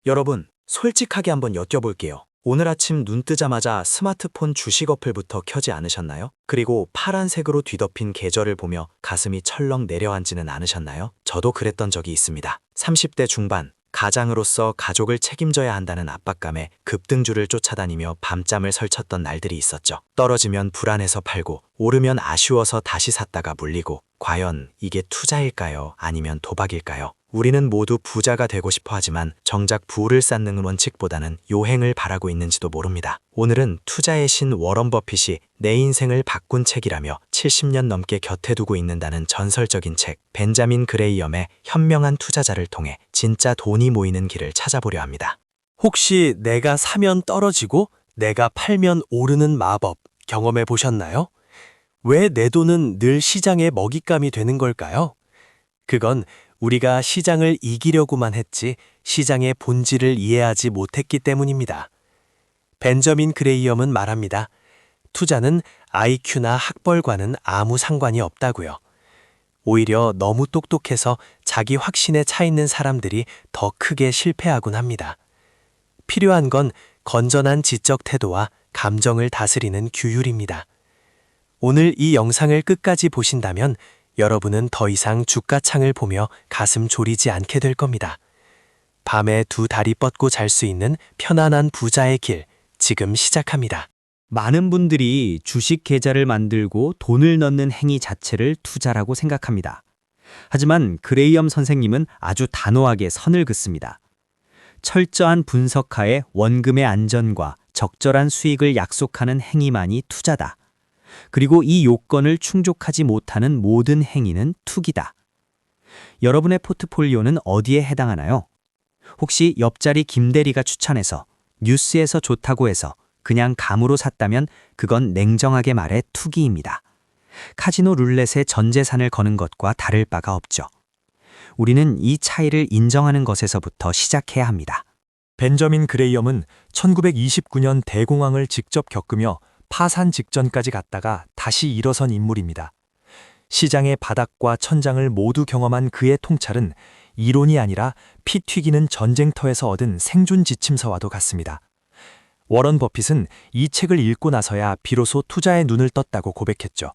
여러분, 솔직하게 한번 여쭤볼게요. 오늘 아침 눈 뜨자마자 스마트폰 주식 어플부터 켜지 않으셨나요? 그리고 파란색으로 뒤덮인 계절을 보며 가슴이 철렁 내려앉지는 않으셨나요? 저도 그랬던 적이 있습니다. 30대 중반, 가장으로서 가족을 책임져야 한다는 압박감에 급등주를 쫓아다니며 밤잠을 설쳤던 날들이 있었죠. 떨어지면 불안해서 팔고, 오르면 아쉬워서 다시 샀다가 물리고, 과연 이게 투자일까요? 아니면 도박일까요? 우리는 모두 부자가 되고 싶어 하지만 정작 부를 쌓는 원칙보다는 요행을 바라고 있는지도 모릅니다. 오늘은 투자의 신 워런 버핏이 내 인생을 바꾼 책이라며 70년 넘게 곁에 두고 있는다는 전설적인 책 벤자민 그레이엄의 현명한 투자자를 통해 진짜 돈이 모이는 길을 찾아보려 합니다. 혹시 내가 사면 떨어지고 내가 팔면 오르는 마법 경험해 보셨나요? 왜 내 돈은 늘 시장의 먹잇감이 되는 걸까요? 그건 우리가 시장을 이기려고만 했지 시장의 본질을 이해하지 못했기 때문입니다. 벤저민 그레이엄은 말합니다. 투자는 IQ나 학벌과는 아무 상관이 없다고요. 오히려 너무 똑똑해서 자기 확신에 차 있는 사람들이 더 크게 실패하곤 합니다. 필요한 건 건전한 지적 태도와 감정을 다스리는 규율입니다. 오늘 이 영상을 끝까지 보신다면 여러분은 더 이상 주가창을 보며 가슴 졸이지 않게 될 겁니다. 밤에 두 다리 뻗고 잘 수 있는 편안한 부자의 길, 지금 시작합니다. 많은 분들이 주식 계좌를 만들고 돈을 넣는 행위 자체를 투자라고 생각합니다. 하지만 그레이엄 선생님은 아주 단호하게 선을 긋습니다. 철저한 분석하에 원금의 안전과 적절한 수익을 약속하는 행위만이 투자다. 그리고 이 요건을 충족하지 못하는 모든 행위는 투기다. 여러분의 포트폴리오는 어디에 해당하나요? 혹시 옆자리 김대리가 추천해서 뉴스에서 좋다고 해서 그냥 감으로 샀다면 그건 냉정하게 말해 투기입니다. 카지노 룰렛에 전 재산을 거는 것과 다를 바가 없죠. 우리는 이 차이를 인정하는 것에서부터 시작해야 합니다. 벤저민 그레이엄은 1929년 대공황을 직접 겪으며 파산 직전까지 갔다가 다시 일어선 인물입니다. 시장의 바닥과 천장을 모두 경험한 그의 통찰은 이론이 아니라 피 튀기는 전쟁터에서 얻은 생존 지침서와도 같습니다. 워런 버핏은 이 책을 읽고 나서야 비로소 투자에 눈을 떴다고 고백했죠.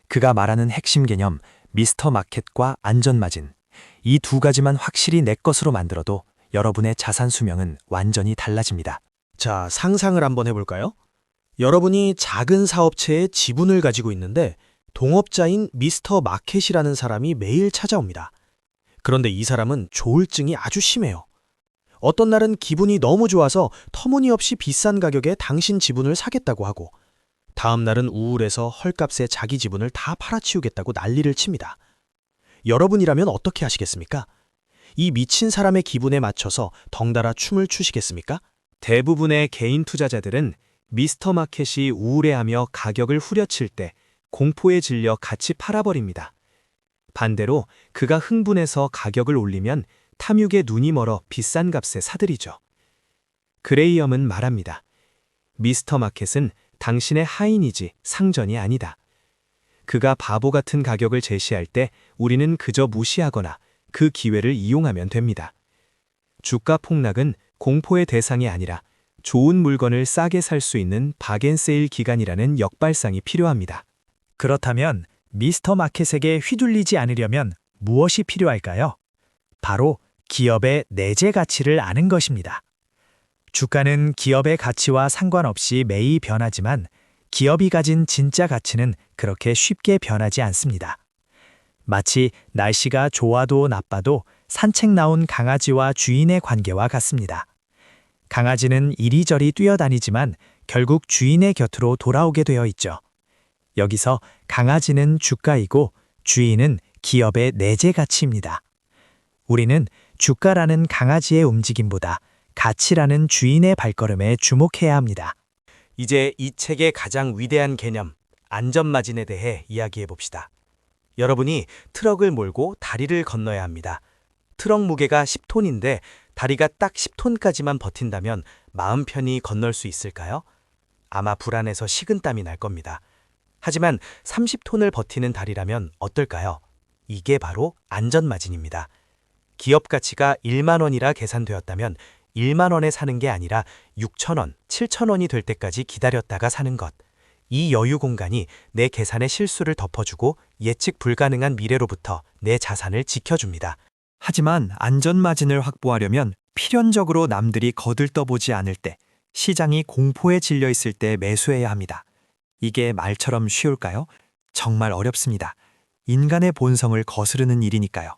그가 말하는 핵심 개념, 미스터 마켓과 안전마진, 이 두 가지만 확실히 내 것으로 만들어도 여러분의 자산 수명은 완전히 달라집니다. 자, 상상을 한번 해볼까요? 여러분이 작은 사업체의 지분을 가지고 있는데 동업자인 미스터 마켓이라는 사람이 매일 찾아옵니다. 그런데 이 사람은 조울증이 아주 심해요. 어떤 날은 기분이 너무 좋아서 터무니없이 비싼 가격에 당신 지분을 사겠다고 하고, 다음 날은 우울해서 헐값에 자기 지분을 다 팔아치우겠다고 난리를 칩니다. 여러분이라면 어떻게 하시겠습니까? 이 미친 사람의 기분에 맞춰서 덩달아 춤을 추시겠습니까? 대부분의 개인 투자자들은 미스터 마켓이 우울해하며 가격을 후려칠 때 공포에 질려 같이 팔아버립니다. 반대로 그가 흥분해서 가격을 올리면 탐욕에 눈이 멀어 비싼 값에 사들이죠. 그레이엄은 말합니다. 미스터 마켓은 당신의 하인이지 상전이 아니다. 그가 바보 같은 가격을 제시할 때 우리는 그저 무시하거나 그 기회를 이용하면 됩니다. 주가 폭락은 공포의 대상이 아니라 좋은 물건을 싸게 살 수 있는 박앤세일 기간이라는 역발상이 필요합니다. 그렇다면 미스터 마켓에게 휘둘리지 않으려면 무엇이 필요할까요? 바로 기업의 내재 가치를 아는 것입니다. 주가는 기업의 가치와 상관없이 매일 변하지만 기업이 가진 진짜 가치는 그렇게 쉽게 변하지 않습니다. 마치 날씨가 좋아도 나빠도 산책 나온 강아지와 주인의 관계와 같습니다. 강아지는 이리저리 뛰어다니지만 결국 주인의 곁으로 돌아오게 되어 있죠. 여기서 강아지는 주가이고 주인은 기업의 내재 가치입니다. 우리는 주가라는 강아지의 움직임보다 가치라는 주인의 발걸음에 주목해야 합니다. 이제 이 책의 가장 위대한 개념, 안전마진에 대해 이야기해 봅시다. 여러분이 트럭을 몰고 다리를 건너야 합니다. 트럭 무게가 10톤인데 다리가 딱 10톤까지만 버틴다면 마음 편히 건널 수 있을까요? 아마 불안해서 식은땀이 날 겁니다. 하지만 30톤을 버티는 다리라면 어떨까요? 이게 바로 안전마진입니다. 기업 가치가 1만 원이라 계산되었다면 1만 원에 사는 게 아니라 6천 원, 7천 원이 될 때까지 기다렸다가 사는 것. 이 여유 공간이 내 계산의 실수를 덮어주고 예측 불가능한 미래로부터 내 자산을 지켜줍니다. 하지만 안전마진을 확보하려면 필연적으로 남들이 거들떠보지 않을 때, 시장이 공포에 질려 있을 때 매수해야 합니다. 이게 말처럼 쉬울까요? 정말 어렵습니다. 인간의 본성을 거스르는 일이니까요.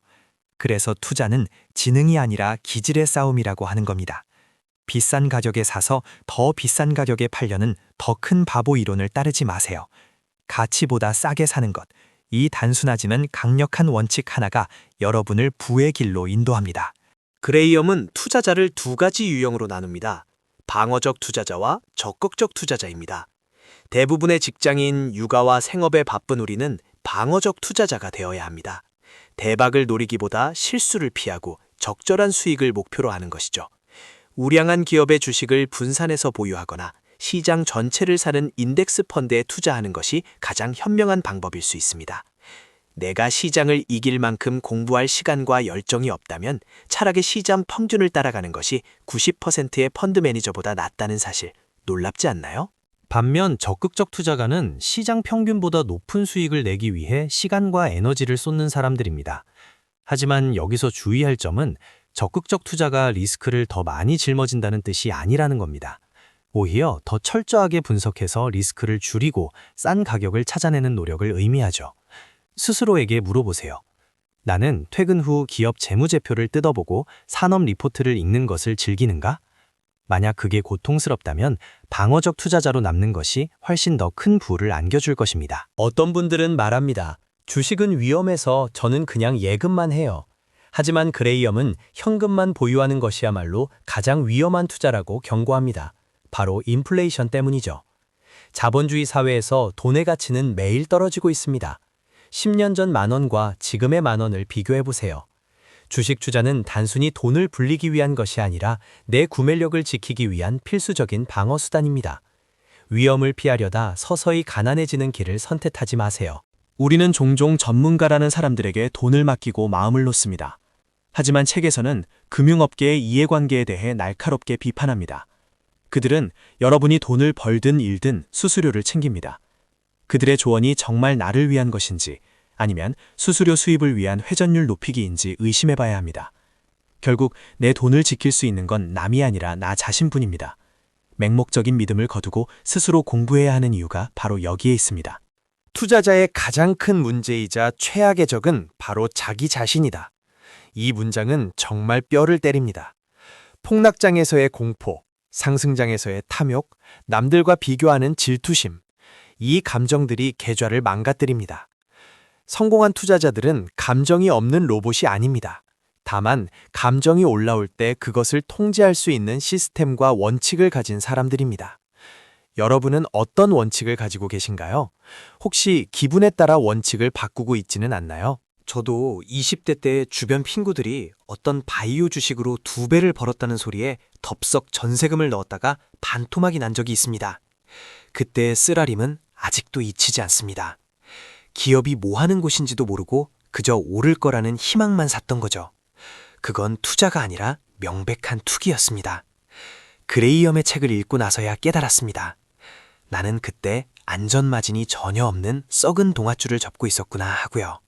그래서 투자는 지능이 아니라 기질의 싸움이라고 하는 겁니다. 비싼 가격에 사서 더 비싼 가격에 팔려는 더 큰 바보 이론을 따르지 마세요. 가치보다 싸게 사는 것, 이 단순하지만 강력한 원칙 하나가 여러분을 부의 길로 인도합니다. 그레이엄은 투자자를 두 가지 유형으로 나눕니다. 방어적 투자자와 적극적 투자자입니다. 대부분의 직장인, 육아와 생업에 바쁜 우리는 방어적 투자자가 되어야 합니다. 대박을 노리기보다 실수를 피하고 적절한 수익을 목표로 하는 것이죠. 우량한 기업의 주식을 분산해서 보유하거나 시장 전체를 사는 인덱스 펀드에 투자하는 것이 가장 현명한 방법일 수 있습니다. 내가 시장을 이길 만큼 공부할 시간과 열정이 없다면 차라리 시장 평균을 따라가는 것이 90%의 펀드 매니저보다 낫다는 사실, 놀랍지 않나요? 반면 적극적 투자가는 시장 평균보다 높은 수익을 내기 위해 시간과 에너지를 쏟는 사람들입니다. 하지만 여기서 주의할 점은 적극적 투자가 리스크를 더 많이 짊어진다는 뜻이 아니라는 겁니다. 오히려 더 철저하게 분석해서 리스크를 줄이고 싼 가격을 찾아내는 노력을 의미하죠. 스스로에게 물어보세요. 나는 퇴근 후 기업 재무제표를 뜯어보고 산업 리포트를 읽는 것을 즐기는가? 만약 그게 고통스럽다면 방어적 투자자로 남는 것이 훨씬 더 큰 부를 안겨줄 것입니다. 어떤 분들은 말합니다. 주식은 위험해서 저는 그냥 예금만 해요. 하지만 그레이엄은 현금만 보유하는 것이야말로 가장 위험한 투자라고 경고합니다. 바로 인플레이션 때문이죠. 자본주의 사회에서 돈의 가치는 매일 떨어지고 있습니다. 10년 전 10,000원과 지금의 10,000원을 비교해보세요. 주식 투자는 단순히 돈을 불리기 위한 것이 아니라 내 구매력을 지키기 위한 필수적인 방어 수단입니다. 위험을 피하려다 서서히 가난해지는 길을 선택하지 마세요. 우리는 종종 전문가라는 사람들에게 돈을 맡기고 마음을 놓습니다. 하지만 책에서는 금융업계의 이해관계에 대해 날카롭게 비판합니다. 그들은 여러분이 돈을 벌든 잃든 수수료를 챙깁니다. 그들의 조언이 정말 나를 위한 것인지 아니면 수수료 수입을 위한 회전율 높이기인지 의심해봐야 합니다. 결국 내 돈을 지킬 수 있는 건 남이 아니라 나 자신뿐입니다. 맹목적인 믿음을 거두고 스스로 공부해야 하는 이유가 바로 여기에 있습니다. 투자자의 가장 큰 문제이자 최악의 적은 바로 자기 자신이다. 이 문장은 정말 뼈를 때립니다. 폭락장에서의 공포, 상승장에서의 탐욕, 남들과 비교하는 질투심, 이 감정들이 계좌를 망가뜨립니다. 성공한 투자자들은 감정이 없는 로봇이 아닙니다. 다만 감정이 올라올 때 그것을 통제할 수 있는 시스템과 원칙을 가진 사람들입니다. 여러분은 어떤 원칙을 가지고 계신가요? 혹시 기분에 따라 원칙을 바꾸고 있지는 않나요? 저도 20대 때 주변 친구들이 어떤 바이오 주식으로 2배를 벌었다는 소리에 덥석 전세금을 넣었다가 반토막이 난 적이 있습니다. 그때의 쓰라림은 아직도 잊히지 않습니다. 기업이 뭐 하는 곳인지도 모르고 그저 오를 거라는 희망만 샀던 거죠. 그건 투자가 아니라 명백한 투기였습니다. 그레이엄의 책을 읽고 나서야 깨달았습니다. 나는 그때 안전마진이 전혀 없는 썩은 동아줄을 접고 있었구나 하고요.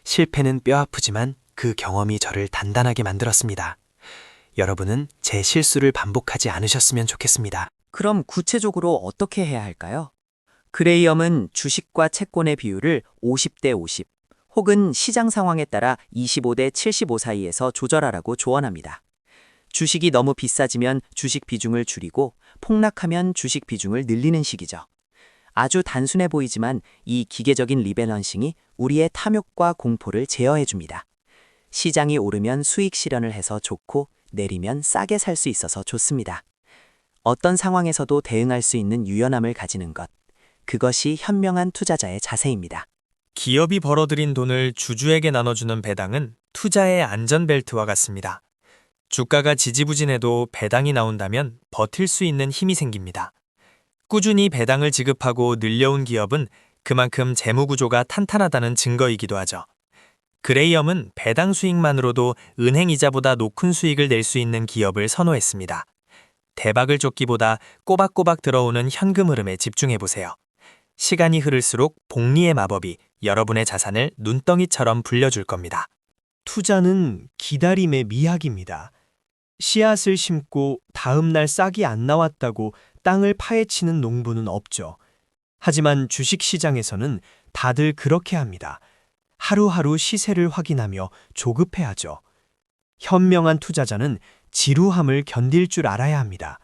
실패는 뼈아프지만 그 경험이 저를 단단하게 만들었습니다. 여러분은 제 실수를 반복하지 않으셨으면 좋겠습니다. 그럼 구체적으로 어떻게 해야 할까요? 그레이엄은 주식과 채권의 비율을 50대 50 혹은 시장 상황에 따라 25대 75 사이에서 조절하라고 조언합니다. 주식이 너무 비싸지면 주식 비중을 줄이고 폭락하면 주식 비중을 늘리는 식이죠. 아주 단순해 보이지만 이 기계적인 리밸런싱이 우리의 탐욕과 공포를 제어해줍니다. 시장이 오르면 수익 실현을 해서 좋고 내리면 싸게 살 수 있어서 좋습니다. 어떤 상황에서도 대응할 수 있는 유연함을 가지는 것, 그것이 현명한 투자자의 자세입니다. 기업이 벌어들인 돈을 주주에게 나눠주는 배당은 투자의 안전벨트와 같습니다. 주가가 지지부진해도 배당이 나온다면 버틸 수 있는 힘이 생깁니다. 꾸준히 배당을 지급하고 늘려온 기업은 그만큼 재무구조가 탄탄하다는 증거이기도 하죠. 그레이엄은 배당 수익만으로도 은행 이자보다 높은 수익을 낼 수 있는 기업을 선호했습니다. 대박을 쫓기보다 꼬박꼬박 들어오는 현금 흐름에 집중해 보세요. 시간이 흐를수록 복리의 마법이 여러분의 자산을 눈덩이처럼 불려줄 겁니다. 투자는 기다림의 미학입니다. 씨앗을 심고 다음 날 싹이 안 나왔다고 땅을 파헤치는 농부는 없죠. 하지만 주식시장에서는 다들 그렇게 합니다. 하루하루 시세를 확인하며 조급해하죠. 현명한 투자자는 지루함을 견딜 줄 알아야 합니다.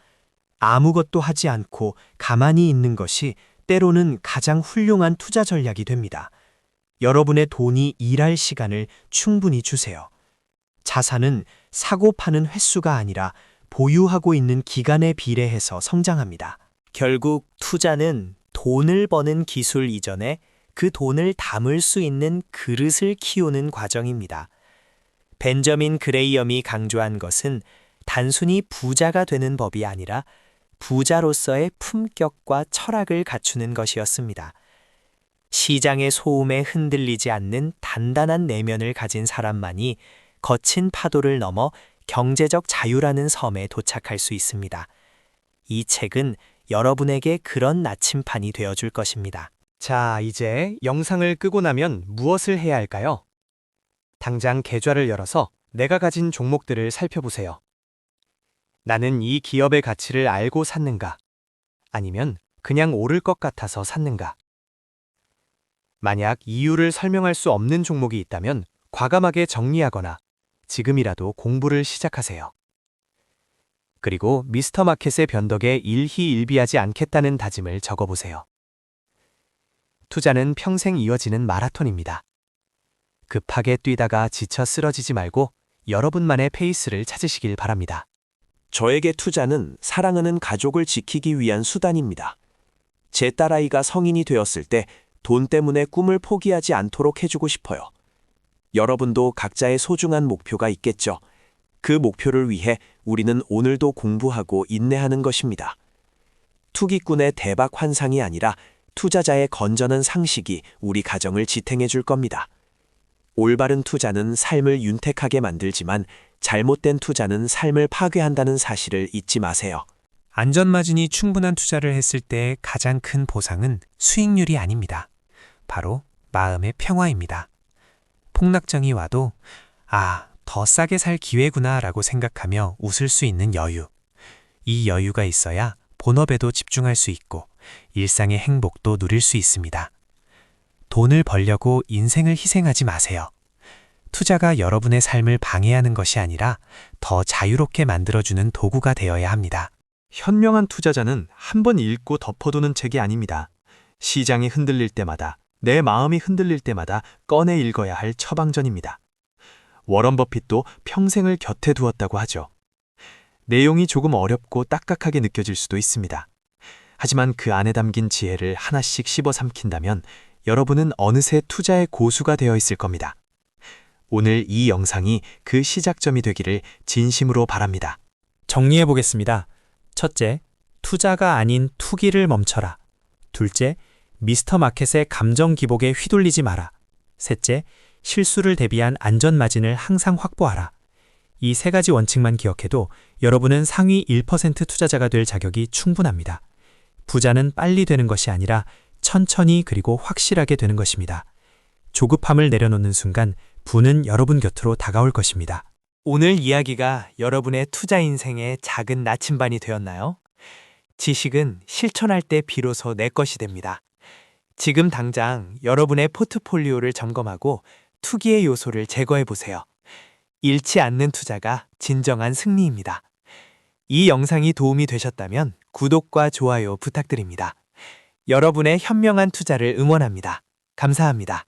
아무것도 하지 않고 가만히 있는 것이 때로는 가장 훌륭한 투자 전략이 됩니다. 여러분의 돈이 일할 시간을 충분히 주세요. 자산은 사고 파는 횟수가 아니라 보유하고 있는 기간에 비례해서 성장합니다. 결국 투자는 돈을 버는 기술 이전에 그 돈을 담을 수 있는 그릇을 키우는 과정입니다. 벤저민 그레이엄이 강조한 것은 단순히 부자가 되는 법이 아니라 부자로서의 품격과 철학을 갖추는 것이었습니다. 시장의 소음에 흔들리지 않는 단단한 내면을 가진 사람만이 거친 파도를 넘어 경제적 자유라는 섬에 도착할 수 있습니다. 이 책은 여러분에게 그런 나침판이 되어줄 것입니다. 자, 이제 영상을 끄고 나면 무엇을 해야 할까요? 당장 계좌를 열어서 내가 가진 종목들을 살펴보세요. 나는 이 기업의 가치를 알고 샀는가? 아니면 그냥 오를 것 같아서 샀는가? 만약 이유를 설명할 수 없는 종목이 있다면 과감하게 정리하거나 지금이라도 공부를 시작하세요. 그리고 미스터 마켓의 변덕에 일희일비하지 않겠다는 다짐을 적어보세요. 투자는 평생 이어지는 마라톤입니다. 급하게 뛰다가 지쳐 쓰러지지 말고 여러분만의 페이스를 찾으시길 바랍니다. 저에게 투자는 사랑하는 가족을 지키기 위한 수단입니다. 제 딸아이가 성인이 되었을 때 돈 때문에 꿈을 포기하지 않도록 해주고 싶어요. 여러분도 각자의 소중한 목표가 있겠죠. 그 목표를 위해 우리는 오늘도 공부하고 인내하는 것입니다. 투기꾼의 대박 환상이 아니라 투자자의 건전한 상식이 우리 가정을 지탱해 줄 겁니다. 올바른 투자는 삶을 윤택하게 만들지만 잘못된 투자는 삶을 파괴한다는 사실을 잊지 마세요. 안전마진이 충분한 투자를 했을 때 가장 큰 보상은 수익률이 아닙니다. 바로 마음의 평화입니다. 폭락장이 와도 더 싸게 살 기회구나 라고 생각하며 웃을 수 있는 여유. 이 여유가 있어야 본업에도 집중할 수 있고 일상의 행복도 누릴 수 있습니다. 돈을 벌려고 인생을 희생하지 마세요. 투자가 여러분의 삶을 방해하는 것이 아니라 더 자유롭게 만들어주는 도구가 되어야 합니다. 현명한 투자자는 한 번 읽고 덮어두는 책이 아닙니다. 시장이 흔들릴 때마다, 내 마음이 흔들릴 때마다 꺼내 읽어야 할 처방전입니다. 워런 버핏도 평생을 곁에 두었다고 하죠. 내용이 조금 어렵고 딱딱하게 느껴질 수도 있습니다. 하지만 그 안에 담긴 지혜를 하나씩 씹어 삼킨다면 여러분은 어느새 투자의 고수가 되어 있을 겁니다. 오늘 이 영상이 그 시작점이 되기를 진심으로 바랍니다. 정리해 보겠습니다. 첫째, 투자가 아닌 투기를 멈춰라. 둘째, 미스터 마켓의 감정 기복에 휘둘리지 마라. 셋째, 실수를 대비한 안전 마진을 항상 확보하라. 이 세 가지 원칙만 기억해도 여러분은 상위 1% 투자자가 될 자격이 충분합니다. 부자는 빨리 되는 것이 아니라 천천히 그리고 확실하게 되는 것입니다. 조급함을 내려놓는 순간 부는 여러분 곁으로 다가올 것입니다. 오늘 이야기가 여러분의 투자 인생의 작은 나침반이 되었나요? 지식은 실천할 때 비로소 내 것이 됩니다. 지금 당장 여러분의 포트폴리오를 점검하고 투기의 요소를 제거해 보세요. 잃지 않는 투자가 진정한 승리입니다. 이 영상이 도움이 되셨다면 구독과 좋아요 부탁드립니다. 여러분의 현명한 투자를 응원합니다. 감사합니다.